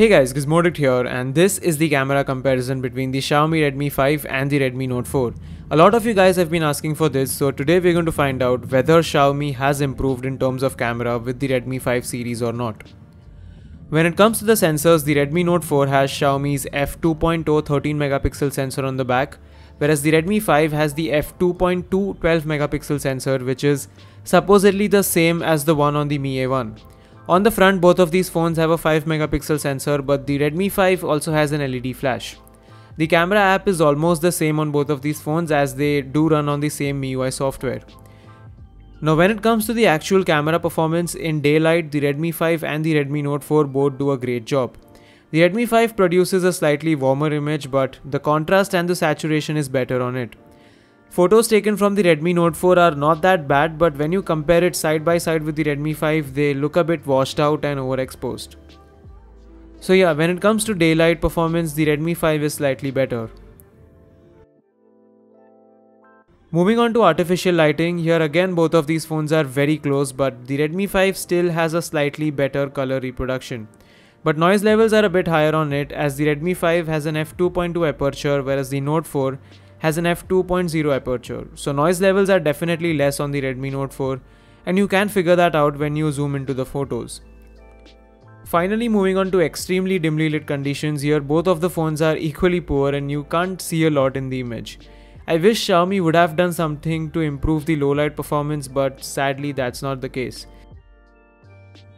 Hey guys, Gizmodic here, and this is the camera comparison between the Xiaomi Redmi 5 and the Redmi Note 4. A lot of you guys have been asking for this, so today we're going to find out whether Xiaomi has improved in terms of camera with the Redmi 5 series or not. When it comes to the sensors, the Redmi Note 4 has Xiaomi's f2.0 13 megapixel sensor on the back, whereas the Redmi 5 has the f2.2 12 megapixel sensor, which is supposedly the same as the one on the Mi A1. On the front, both of these phones have a 5 megapixel sensor, but the Redmi 5 also has an LED flash. The camera app is almost the same on both of these phones as they do run on the same MIUI software. Now when it comes to the actual camera performance in daylight, the Redmi 5 and the Redmi Note 4 both do a great job. The Redmi 5 produces a slightly warmer image, but the contrast and the saturation is better on it. Photos taken from the Redmi Note 4 are not that bad, but when you compare it side by side with the Redmi 5, they look a bit washed out and overexposed. So yeah, when it comes to daylight performance, the Redmi 5 is slightly better. Moving on to artificial lighting, here again both of these phones are very close, but the Redmi 5 still has a slightly better color reproduction. But noise levels are a bit higher on it, as the Redmi 5 has an f2.2 aperture, whereas the Note 4 has an f2.0 aperture. So noise levels are definitely less on the Redmi Note 4, and you can figure that out when you zoom into the photos. Finally, moving on to extremely dimly lit conditions, here both of the phones are equally poor and you can't see a lot in the image. I wish Xiaomi would have done something to improve the low light performance, but sadly that's not the case.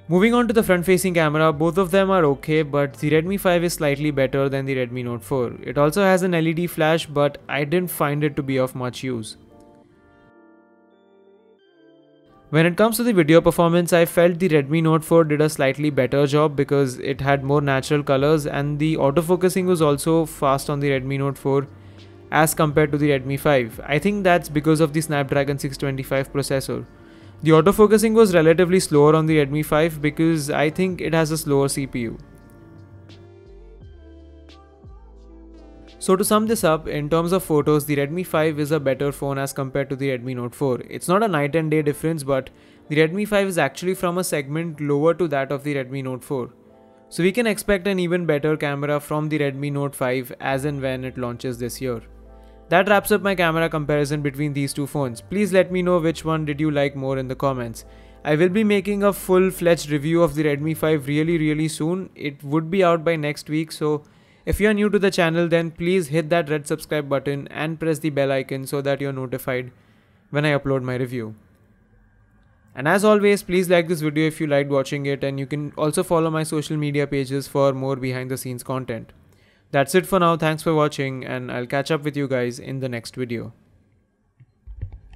Moving on to the front facing camera, both of them are okay, but the Redmi 5 is slightly better than the Redmi Note 4. It also has an LED flash, but I didn't find it to be of much use. When it comes to the video performance, I felt the Redmi Note 4 did a slightly better job because it had more natural colors, and the autofocusing was also fast on the Redmi Note 4 as compared to the Redmi 5. I think that's because of the Snapdragon 625 processor. The autofocusing was relatively slower on the Redmi 5 because I think it has a slower CPU. So to sum this up, in terms of photos, the Redmi 5 is a better phone as compared to the Redmi Note 4. It's not a night and day difference, but the Redmi 5 is actually from a segment lower to that of the Redmi Note 4. So we can expect an even better camera from the Redmi Note 5 as and when it launches this year. That wraps up my camera comparison between these two phones. Please let me know which one did you like more in the comments. I will be making a full-fledged review of the Redmi 5 really soon. It would be out by next week, so if you are new to the channel, then please hit that red subscribe button and press the bell icon so that you're notified when I upload my review. And as always, please like this video if you liked watching it, and you can also follow my social media pages for more behind the scenes content. That's it for now. Thanks for watching, and I'll catch up with you guys in the next video.